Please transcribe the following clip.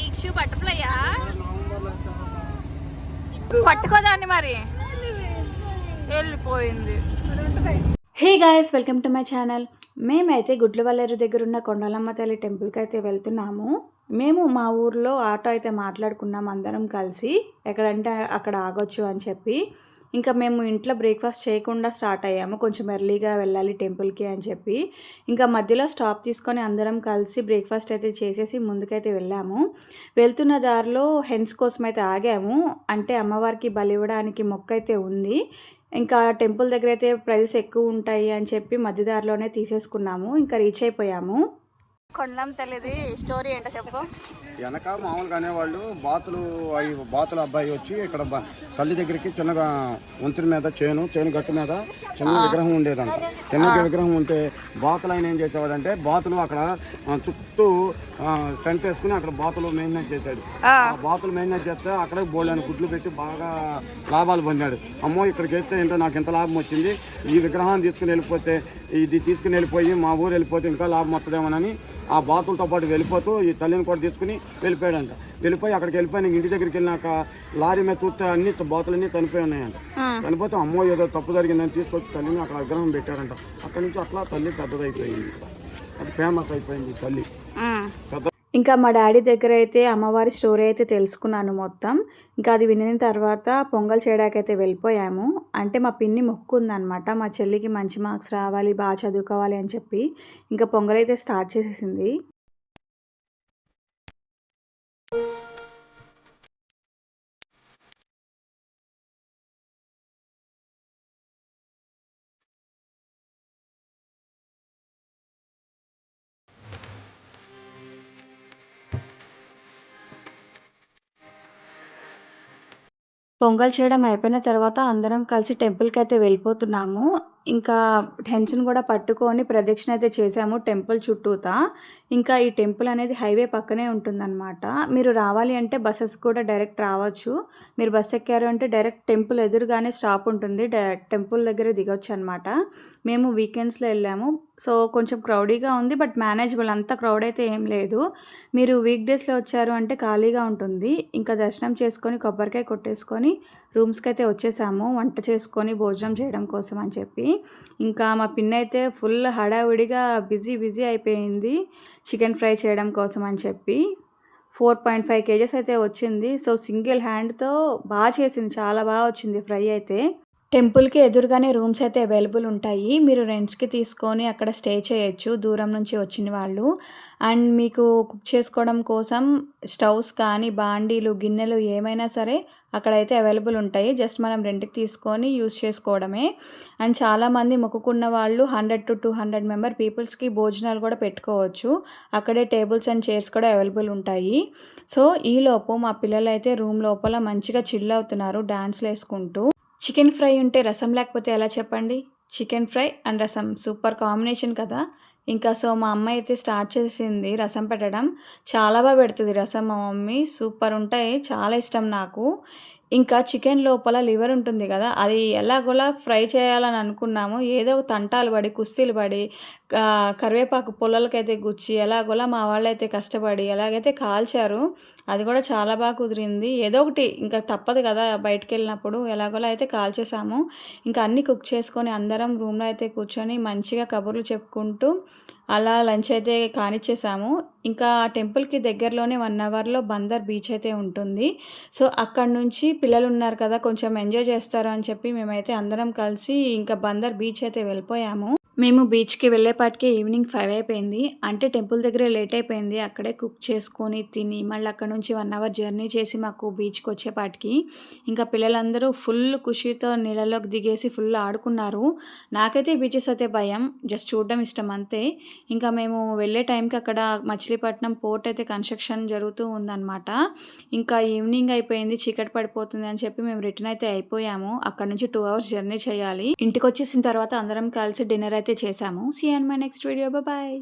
ఇక్షు బటర్ఫ్లైయా పట్టుకోదాన్ని మరి వెళ్ళిపోయింది. Hey guys, welcome to my channel. మేమైతే గుడ్లవల్లేరు దగ్గర ఉన్న కొండలమ్మ తల్లి టెంపుల్కి అయితే వెళ్తున్నాము. మేము మా ఊర్లో ఆటో అయితే మాట్లాడుకున్నాం అందరం కలిసి, ఎక్కడంటే అక్కడ ఆగొచ్చు అని చెప్పి. ఇంకా మేము ఇంట్లో బ్రేక్ఫాస్ట్ చేయకుండా స్టార్ట్ అయ్యాము, కొంచెం ఎర్లీగా వెళ్ళాలి టెంపుల్కి అని చెప్పి. ఇంకా మధ్యలో స్టాప్ తీసుకొని అందరం కలిసి బ్రేక్ఫాస్ట్ అయితే చేసేసి ముందుకైతే వెళ్ళాము. వెళ్తున్న దారిలో హెన్స్ కోసం అయితే ఆగాము, అంటే అమ్మవారికి బలి ఇవ్వడానికి మొక్క అయితే ఉంది. ఇంకా టెంపుల్ దగ్గర అయితే ప్రైజెస్ ఎక్కువ ఉంటాయి అని చెప్పి మధ్యదారిలోనే తీసేసుకున్నాము. ఇంకా రీచ్ అయిపోయాము. కొండం తెలియదు స్టోరీ ఏంటో చెప్పు. వెనక మామూలుగా అనేవాళ్ళు బాతుల అబ్బాయి వచ్చి ఇక్కడ తల్లి దగ్గరికి చిన్నగా వంతుల మీద చేను గట్టు మీద చిన్న విగ్రహం ఉండేదంట. చిన్న విగ్రహం ఉంటే బాతులు ఆయన ఏం చేసేవాడంటే బాతులు అక్కడ చుట్టూ టెంట్ వేసుకుని అక్కడ బాతులు మెయింటెనెన్స్ చేశాడు. ఆ బాతులు మెయింటెనెన్స్ చేస్తే అక్కడే బోల్డని గుడ్లు పెట్టి బాగా లాభాలు పొందాడు. అమ్మో ఇక్కడికి వేస్తే ఏంటో నాకు ఎంత లాభం వచ్చింది, ఈ విగ్రహాన్ని తీసుకుని వెళ్ళిపోయి మా ఊరు వెళ్ళిపోతే ఇంకా లాభం వస్తుందేమోనని ఆ బాతులతో పాటు వెళ్ళిపోతూ ఈ తల్లిని కూడా తీసుకుని వెళ్ళిపోయాడంట. వెళ్ళిపోయి అక్కడికి వెళ్ళిపోయి ఇంటి దగ్గరికి వెళ్ళినాక లారీ మీద చూస్తే అన్ని బాతులన్నీ చనిపోయి ఉన్నాయంట. చనిపోతే అమ్మో ఏదో తప్పు జరిగిందని తీసుకొచ్చి తల్లిని అక్కడ విగ్రహం పెట్టారంట. అక్కడి నుంచి అట్లా తల్లి పెద్దదైపోయింది, అది ఫేమస్ అయిపోయింది తల్లి పెద్ద. ఇంకా మా డాడీ దగ్గర అయితే అమ్మవారి స్టోరీ అయితే తెలుసుకున్నాను మొత్తం. ఇంకా అది వినిన తర్వాత పొంగల్ చేయడానికైతే వెళ్ళిపోయాము. అంటే మా పిన్ని మొక్కు ఉందన్నమాట, మా చెల్లికి మంచి మార్క్స్ రావాలి, బాగా చదువుకోవాలి అని చెప్పి. ఇంకా పొంగల్ అయితే స్టార్ట్ చేసేసింది. పొంగల్ చేయడం అయిపోయిన తర్వాత అందరం కలిసి టెంపుల్కి అయితే వెళ్ళిపోతున్నాము. ఇంకా టెన్షన్ కూడా పట్టుకొని ప్రదక్షిణ అయితే చేసాము టెంపుల్ చుట్టూతా. ఇంకా ఈ టెంపుల్ అనేది హైవే పక్కనే ఉంటుందన్నమాట. మీరు రావాలి అంటే బస్సెస్ కూడా డైరెక్ట్ రావచ్చు. మీరు బస్ ఎక్కారు అంటే డైరెక్ట్ టెంపుల్ ఎదురుగానే స్టాప్ ఉంటుంది, టెంపుల్ దగ్గర దిగొచ్చు అనమాట. మేము వీకెండ్స్లో వెళ్ళాము, సో కొంచెం క్రౌడీగా ఉంది, బట్ మేనేజబుల్, అంత క్రౌడ్ అయితే ఏం లేదు. మీరు వీక్ డేస్లో వచ్చారు అంటే ఖాళీగా ఉంటుంది. ఇంకా దర్శనం చేసుకొని కొబ్బరికాయ కొట్టేసుకొని రూమ్స్కి అయితే వచ్చేసాము, వంట చేసుకొని భోజనం చేయడం కోసం అని చెప్పి. ఇంకా మా పిన్ అయితే ఫుల్ హడావిడిగా బిజీ అయిపోయింది చికెన్ ఫ్రై చేయడం కోసం అని చెప్పి. 4.5 kgs అయితే వచ్చింది. సో సింగిల్ హ్యాండ్తో బాగా చేసింది, చాలా బాగా వచ్చింది ఫ్రై అయితే. టెంపుల్కి ఎదురుగానే రూమ్స్ అయితే అవైలబుల్ ఉంటాయి, మీరు రెంట్స్కి తీసుకొని అక్కడ స్టే చేయొచ్చు దూరం నుంచి వచ్చిన వాళ్ళు. అండ్ మీకు కుక్ చేసుకోవడం కోసం స్టవ్స్ కానీ బాండీలు గిన్నెలు ఏమైనా సరే అక్కడైతే అవైలబుల్ ఉంటాయి, జస్ట్ మనం రెంట్కి తీసుకొని యూస్ చేసుకోవడమే. అండ్ చాలామంది మొక్కుకున్న వాళ్ళు 100 to 200 మెంబర్ పీపుల్స్కి భోజనాలు కూడా పెట్టుకోవచ్చు. అక్కడే టేబుల్స్ అండ్ చైర్స్ కూడా అవైలబుల్ ఉంటాయి. సో ఈలోపు మా పిల్లలు అయితే రూమ్ లోపల మంచిగా చిల్ అవుతున్నారు డాన్స్లు వేసుకుంటూ. చికెన్ ఫ్రై ఉంటే రసం లేకపోతే ఎలా చెప్పండి. చికెన్ ఫ్రై అండ్ రసం సూపర్ కాంబినేషన్ కదా. ఇంకా సో మా అమ్మ అయితే స్టార్ట్ చేసింది రసం పెట్టడం. చాలా బాగా పెడుతుంది రసం మా మమ్మీ, సూపర్ ఉంటాయి, చాలా ఇష్టం నాకు. ఇంకా చికెన్ లోపల లివర్ ఉంటుంది కదా, అది ఎలాగోలా ఫ్రై చేయాలని అనుకున్నాము. ఏదో తంటాలు పడి కుస్తీలు పడి కరివేపాకు పొలాలకైతే గుచ్చి ఎలాగోలా మా వాళ్ళైతే కష్టపడి ఎలాగైతే కాల్చారు. అది కూడా చాలా బాగా కుదిరింది. ఏదో ఒకటి ఇంకా తప్పదు కదా, బయటకు వెళ్ళినప్పుడు ఎలాగోలా అయితే కాల్చేసాము. ఇంకా అన్నీ కుక్ చేసుకొని అందరం రూమ్లో అయితే కూర్చొని మంచిగా కబుర్లు చెప్పుకుంటూ అలా లంచ్ అయితే కానిచ్చేసాము. ఇంకా టెంపుల్కి దగ్గరలోనే 1 అవర్లో బందర్ బీచ్ అయితే ఉంటుంది. సో అక్కడ నుంచి పిల్లలు ఉన్నారు కదా, కొంచెం ఎంజాయ్ చేస్తారు అని చెప్పి మేమైతే అందరం కలిసి ఇంకా బందర్ బీచ్ అయితే వెళ్ళిపోయాము. మేము బీచ్కి వెళ్ళేపాటికి ఈవినింగ్ 5 అయిపోయింది, అంటే టెంపుల్ దగ్గరే లేట్ అయిపోయింది. అక్కడే కుక్ చేసుకొని తిని మళ్ళీ అక్కడ నుంచి 1 అవర్ జర్నీ చేసి మాకు బీచ్కి వచ్చేపాటికి ఇంకా పిల్లలందరూ ఫుల్ ఖుషీతో నీళ్ళలోకి దిగేసి ఫుల్ ఆడుకున్నారు. నాకైతే బీచెస్ అయితే భయం, జస్ట్ చూడడం ఇష్టం అంతే. ఇంకా మేము వెళ్ళే టైంకి అక్కడ మచిలీపట్నం పోర్ట్ అయితే కన్స్ట్రక్షన్ జరుగుతూ ఉందన్నమాట. ఇంకా ఈవినింగ్ అయిపోయింది, చీకటి పడిపోతుంది అని చెప్పి మేము రిటర్న్ అయితే అయిపోయాము. అక్కడ నుంచి 2 అవర్స్ జర్నీ చేయాలి. ఇంటికి వచ్చేసిన తర్వాత అందరం కలిసి డిన్నర్ అయితే చేసాము. See you in my next video, bye.